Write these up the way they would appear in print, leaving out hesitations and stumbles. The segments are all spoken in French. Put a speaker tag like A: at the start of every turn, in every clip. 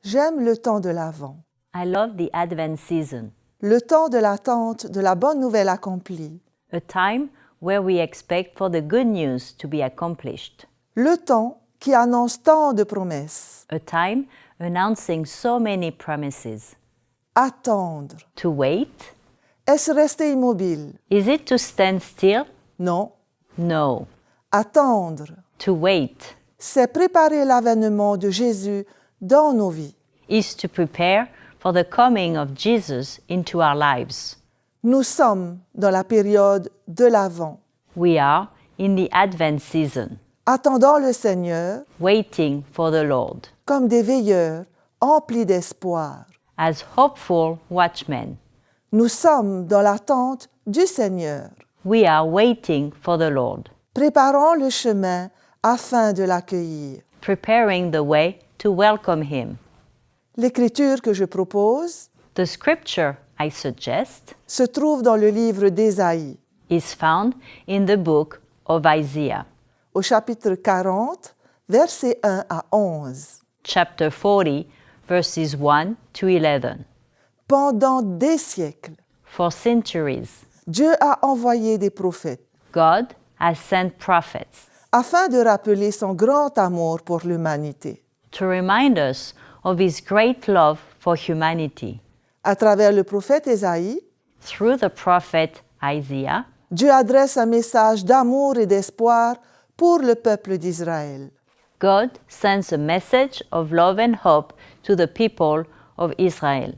A: J'aime le temps de l'Avent,
B: I love the Advent season,
A: le temps de l'attente de la bonne nouvelle accomplie,
B: a time where we expect for the good news to be accomplished,
A: le temps qui annonce tant de promesses.
B: a time announcing so many promises.
A: Attendre.
B: To wait?
A: Est-ce rester immobile?
B: Is it to stand still?
A: Non.
B: No.
A: Attendre,
B: To wait
A: c'est préparer l'avènement de Jésus dans nos vies.
B: is to prepare for the coming of Jesus into our lives.
A: Nous sommes dans la période de l'Avent,
B: We are in the Advent season,
A: attendant le Seigneur
B: waiting for the Lord,
A: comme des veilleurs emplis d'espoir.
B: as hopeful watchmen.
A: Nous sommes dans l'attente du Seigneur,
B: We are waiting for the Lord,
A: préparant le chemin afin de l'accueillir.
B: preparing the way to welcome Him.
A: L'écriture que je propose
B: The scripture I suggest
A: se trouve dans le livre d'Ésaïe,
B: is found in the book of Isaiah,
A: au chapitre 40, versets 1 à 11.
B: chapter 40, verses 1 to 11.
A: Pendant des siècles,
B: For centuries,
A: Dieu a envoyé des prophètes
B: God has sent prophets
A: afin de rappeler son grand amour pour l'humanité.
B: to remind us of His great love for humanity.
A: À travers le prophète Ésaïe,
B: Through the prophet Isaiah,
A: Dieu adresse un message d'amour et d'espoir pour le peuple d'Israël.
B: God sends a message of love and hope to the people of Israel,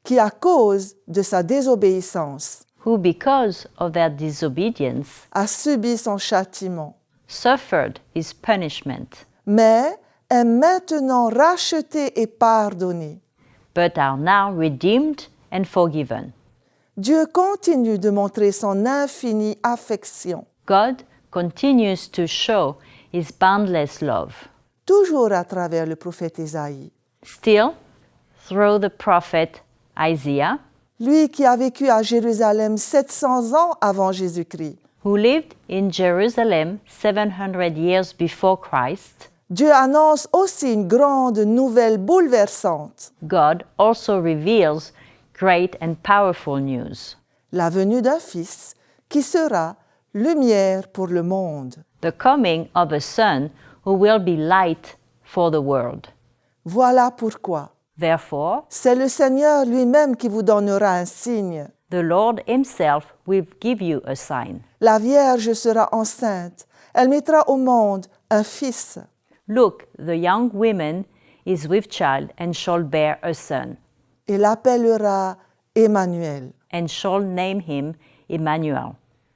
A: Qui, à cause de sa désobéissance,
B: who, because of their disobedience,
A: a subi son châtiment,
B: suffered His punishment,
A: mais est maintenant racheté et pardonné.
B: but are now redeemed and forgiven.
A: Dieu continue de montrer son infinie affection,
B: God continues to show His boundless love,
A: toujours à travers le prophète Ésaïe.
B: still through the prophet Isaiah,
A: Lui qui a vécu à Jérusalem 700 ans avant Jésus-Christ.
B: who lived in Jerusalem 700 years before Christ.
A: Dieu annonce aussi une grande nouvelle bouleversante,
B: God also reveals great and powerful news,
A: la venue d'un Fils qui sera lumière pour le monde.
B: the coming of a Son who will be light for the world.
A: Voilà pourquoi
B: Therefore,
A: c'est le Seigneur lui-même qui vous donnera un signe.
B: the Lord Himself will give you a sign.
A: La Vierge sera enceinte, elle mettra au monde un fils.
B: Look, the young woman is with child and shall bear a son,
A: Et l'appellera Emmanuel.
B: and shall name him Emmanuel.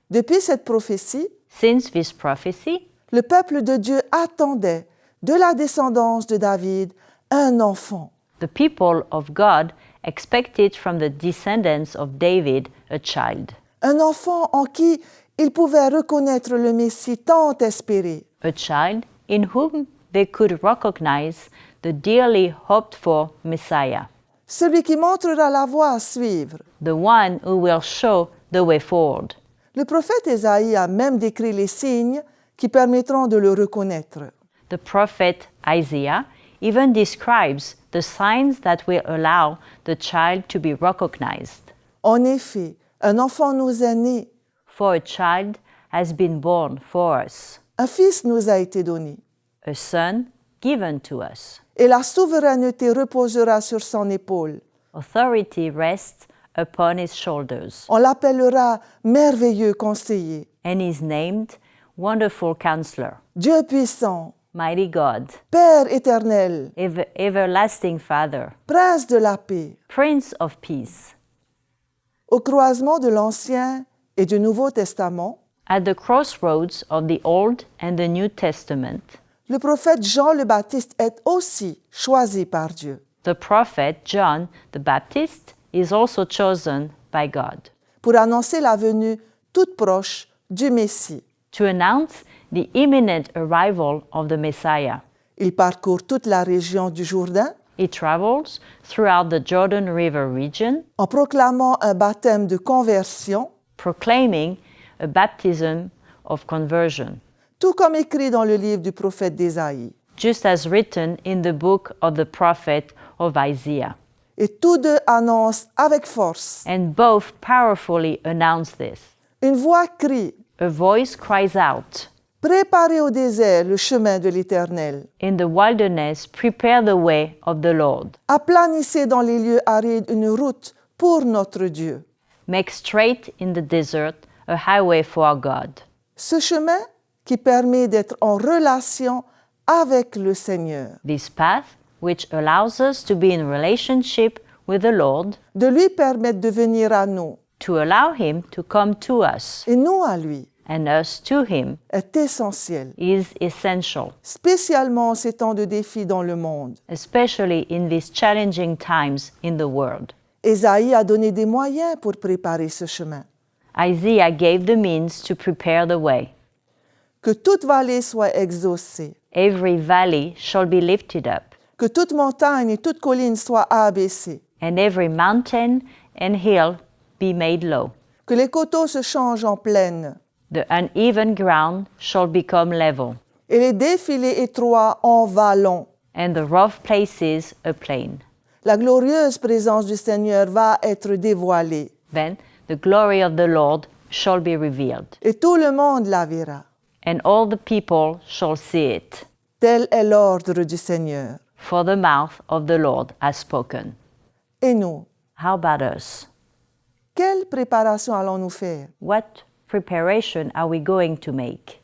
A: Depuis cette prophétie,
B: Since this prophecy,
A: le peuple de Dieu attendait de la descendance de David un enfant.
B: the people of God expected from the descendants of David a child,
A: Un enfant en qui ils pouvaient reconnaître le Messie tant espéré.
B: a child in whom they could recognize the dearly hoped for Messiah,
A: Celui qui montrera la voie à suivre.
B: the one who will show the way forward.
A: Le prophète Ésaïe a même décrit les signes qui permettront de le reconnaître.
B: The prophet Isaiah even describes the signs that will allow the child to be recognized.
A: En effet, un enfant nous est né,
B: For a child has been born for us,
A: un fils nous a été donné,
B: a son given to us.
A: et la souveraineté reposera sur son épaule.
B: Authority rests upon his shoulders,
A: On l'appellera merveilleux conseiller,
B: and is named Wonderful Counselor,
A: Dieu puissant,
B: Mighty God,
A: Père éternel,
B: Everlasting Father,
A: Prince de la paix.
B: Prince of Peace.
A: Au croisement de l'Ancien et du Nouveau Testament,
B: At the crossroads of the Old and the New Testament,
A: le prophète Jean le Baptiste est aussi choisi par Dieu
B: the prophet John the Baptist is also chosen by God
A: pour annoncer la venue toute proche du Messie.
B: to announce the imminent arrival of the Messiah.
A: Il parcourt toute la région du Jourdain
B: He travels throughout the Jordan River region,
A: en proclamant un baptême de conversion,
B: proclaiming a baptism of conversion,
A: tout comme écrit dans le livre du prophète d'Ésaïe.
B: just as written in the book of the prophet of Isaiah.
A: Et tous deux annoncent avec force.
B: And both powerfully announce this.
A: Une voix crie,
B: A voice cries out,
A: préparez au désert le chemin de l'Éternel.
B: "In the wilderness, prepare the way of the Lord.
A: Aplanissez dans les lieux arides une route pour notre Dieu.
B: Make straight in the desert a highway for our God."
A: Ce chemin qui permet d'être en relation avec le Seigneur,
B: This path, which allows us to be in relationship with the Lord,
A: de lui permettre de venir à nous
B: to allow Him to come to us
A: et nous à lui,
B: and us to Him,
A: est essentiel,
B: is essential,
A: spécialement en ces temps de défis dans le monde.
B: especially in these challenging times in the world.
A: Ésaïe a donné des moyens pour préparer ce chemin.
B: Isaiah gave the means to prepare the way.
A: Que toute vallée soit exaucée,
B: Every valley shall be lifted up,
A: que toute montagne et toute colline soient abaissées,
B: and every mountain and hill be made low.
A: que les coteaux se changent en plaine
B: The uneven ground shall become level,
A: et les défilés étroits en vallons.
B: and the rough places a plain.
A: La glorieuse présence du Seigneur va être dévoilée
B: Then the glory of the Lord shall be revealed,
A: et tout le monde la verra.
B: and all the people shall see it,
A: Tel est l'ordre du Seigneur.
B: for the mouth of the Lord has spoken.
A: Et nous,
B: How about us?
A: quelle préparation allons-nous faire?
B: What preparation are we going to make?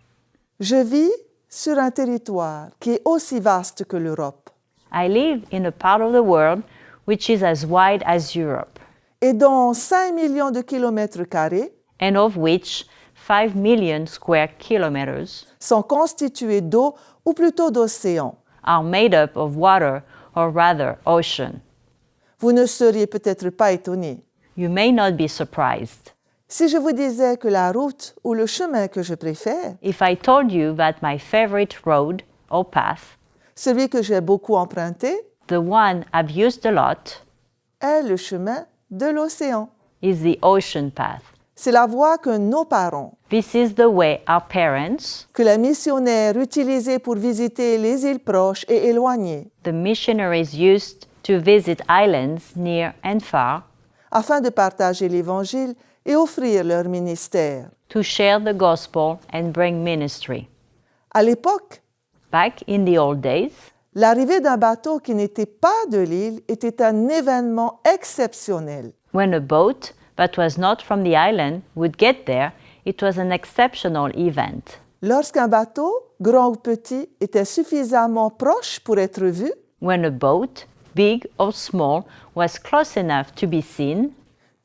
A: Je vis sur un territoire qui est aussi vaste que l'Europe
B: I live in a part of the world which is as wide as Europe,
A: et dont 5 millions de kilomètres carrés
B: and of which 5 million square kilometers
A: sont constitués d'eau ou plutôt d'océans.
B: are made up of water, or rather ocean.
A: Vous ne seriez peut-être pas étonné
B: You may not be surprised
A: si je vous disais que la route ou le chemin que je préfère,
B: if I told you that my favorite road or path,
A: celui que j'ai beaucoup emprunté,
B: the one I've used a lot,
A: est le chemin de l'océan.
B: is the ocean path.
A: C'est la voie que nos parents,
B: This is the way our parents,
A: que les missionnaires utilisaient pour visiter les îles proches et éloignées,
B: the missionaries, used to visit islands near and far
A: afin de partager l'Évangile et offrir leur ministère.
B: to share the gospel and bring ministry.
A: À l'époque,
B: Back in the old days,
A: l'arrivée d'un bateau qui n'était pas de l'île était un événement exceptionnel.
B: when a boat that was not from the island would get there, it was an exceptional event.
A: Lorsqu'un bateau, grand ou petit, était suffisamment proche pour être vu,
B: When a boat, big or small, was close enough to be seen,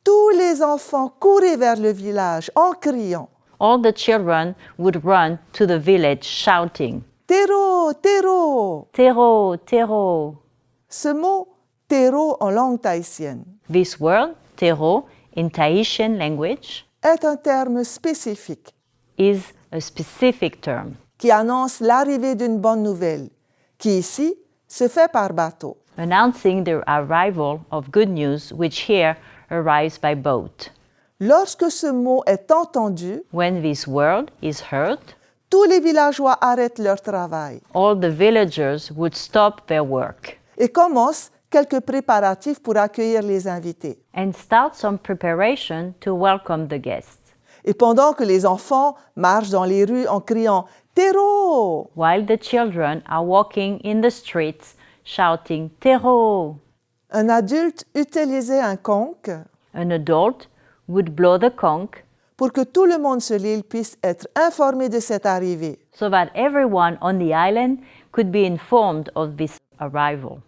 A: tous les enfants couraient vers le village en criant
B: all the children would run to the village shouting,
A: « Terreau, terreau !»
B: "Tero, Tero!"
A: Ce mot « terreau » en langue tahitienne
B: This word, Tero, in Tahitian language,
A: est un terme spécifique
B: is a specific term
A: qui annonce l'arrivée d'une bonne nouvelle, qui ici se fait par bateau.
B: announcing the arrival of good news, which here arrives by boat.
A: Lorsque ce mot est entendu,
B: When this word is heard,
A: tous les villageois arrêtent leur travail
B: all the villagers would stop their work
A: et commencent quelques préparatifs pour accueillir les invités.
B: and start some preparation to welcome the guests.
A: Et pendant que les enfants marchent dans les rues en criant « Terreau !»,
B: While the children are walking in the streets shouting Tero,
A: un adulte utilisait un conque
B: an adult would blow the conch
A: pour que tout le monde sur l'île puisse être informé de cette arrivée.
B: so that everyone on the island could be informed of this arrival.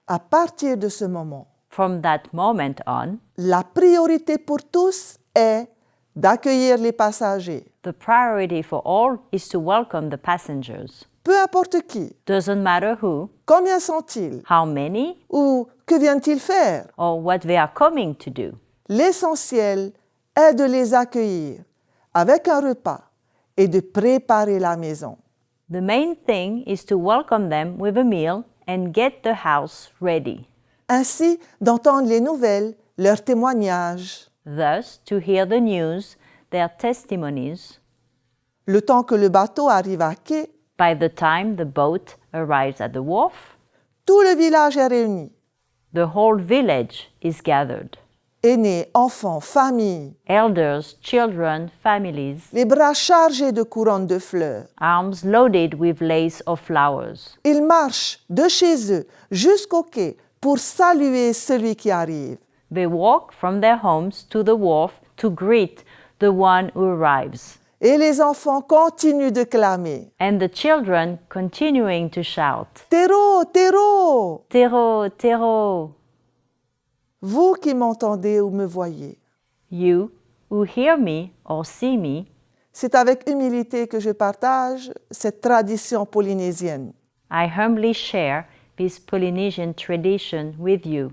A: À partir de ce moment,
B: From that moment on,
A: la priorité pour tous est d'accueillir les passagers,
B: the priority for all is to welcome the passengers.
A: peu importe qui,
B: Doesn't matter who,
A: combien sont-ils
B: how many,
A: ou que viennent-ils faire.
B: or what they are coming to do.
A: L'essentiel est de les accueillir avec un repas et de préparer la maison.
B: The main thing is to welcome them with a meal and get the house ready.
A: Ainsi, d'entendre les nouvelles, leurs témoignages,
B: Thus, to hear the news, their testimonies,
A: le temps que le bateau arrive à quai,
B: by the time the boat arrives at the wharf,
A: tout le village est réuni.
B: The whole village is gathered.
A: Aînés, enfants, familles,
B: Elders, children, families,
A: les bras chargés de couronnes de fleurs.
B: arms loaded with lace of flowers.
A: Ils marchent de chez eux jusqu'au quai pour saluer celui qui arrive.
B: They walk from their homes to the wharf to greet the one who arrives.
A: Et les enfants continuent de clamer.
B: And the children continuing to shout,
A: Terreau, terreau!
B: Tero, Tero.
A: Vous qui m'entendez ou me voyez,
B: You who hear me or see me,
A: c'est avec humilité que je partage cette tradition polynésienne.
B: I humbly share this Polynesian tradition with you.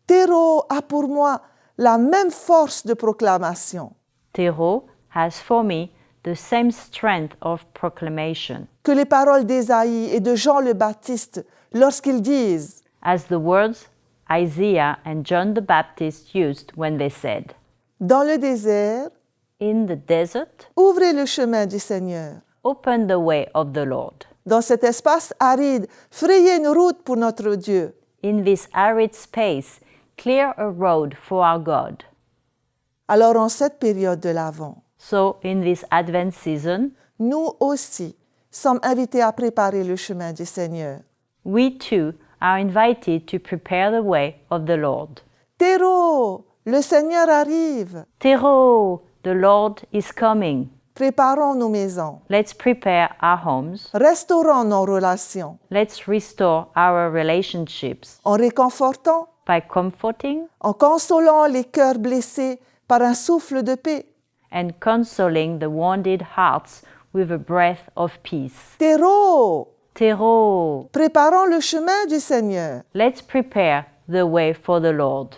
A: Terreau a pour moi la même force de proclamation
B: Tero has for me the same strength of proclamation
A: que les paroles d'Ésaïe et de Jean le Baptiste lorsqu'ils disent
B: as the words Isaiah and John the Baptist used when they said,
A: « Dans le désert,
B: In the desert,
A: ouvrez le chemin du Seigneur.
B: open the way of the Lord.
A: Dans cet espace aride, frayez une route pour notre Dieu.
B: In this arid space, clear a road for our God. »
A: Alors en cette période de l'Avent,
B: So, in this Advent season,
A: nous aussi sommes invités à préparer le chemin du Seigneur.
B: we too are invited to prepare the way of the Lord.
A: Terreau, le Seigneur arrive.
B: Tero, the Lord is coming.
A: Préparons nos maisons.
B: Let's prepare our homes.
A: Restaurons nos relations
B: Let's restore our relationships
A: en réconfortant,
B: by comforting
A: en consolant les cœurs blessés par un souffle de paix.
B: and consoling the wounded hearts with a breath of peace.
A: Terreau,
B: Tero,
A: préparons le chemin du Seigneur
B: let's prepare the way for the Lord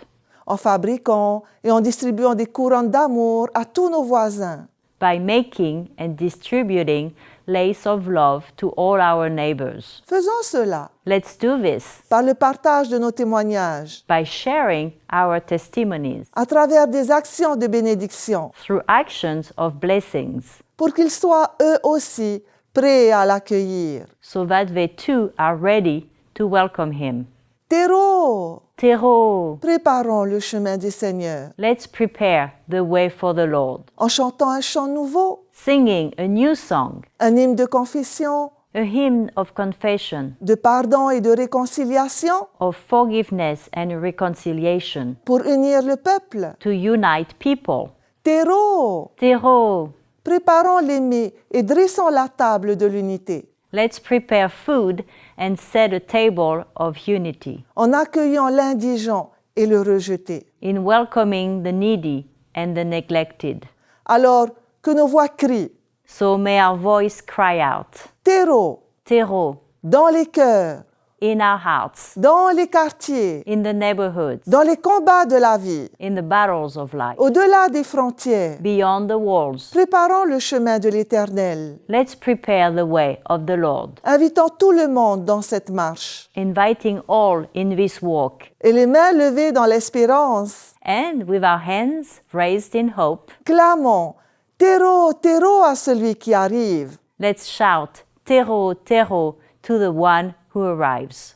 A: en fabriquant et en distribuant des couronnes d'amour à tous nos voisins.
B: by making and distributing lace of love to all our neighbors.
A: Faisons cela
B: Let's do this
A: par le partage de nos témoignages,
B: by sharing our testimonies
A: à travers des actions de bénédiction,
B: through actions of blessings,
A: pour qu'ils soient eux aussi prêts à l'accueillir.
B: so that they too are ready to welcome him.
A: Terreau,
B: Tero,
A: préparons le chemin du Seigneur
B: let's prepare the way for the Lord,
A: en chantant un chant nouveau,
B: singing a new song,
A: un hymne de confession,
B: a hymn of confession,
A: de pardon et de réconciliation
B: of forgiveness and reconciliation,
A: pour unir le peuple.
B: to unite people.
A: Terreau,
B: Tero,
A: préparons les mets et dressons la table de l'unité
B: let's prepare food and set a table of unity,
A: en accueillant l'indigent et le rejeté.
B: in welcoming the needy and the neglected.
A: Alors que nos voix crient
B: So may our voice cry out,
A: Terreau,
B: Tero,
A: dans les cœurs,
B: in our hearts,
A: dans les quartiers,
B: in the neighborhoods,
A: dans les combats de la vie,
B: in the battles of life,
A: au-delà des frontières.
B: beyond the walls.
A: Préparons le chemin de l'Éternel,
B: Let's prepare the way of the Lord,
A: invitant tout le monde dans cette marche
B: inviting all in this walk,
A: et les mains levées dans l'espérance.
B: and with our hands raised in hope,
A: Clamons Terreau, terreau à celui qui arrive.
B: let's shout, Tero, Tero, to the one who arrives.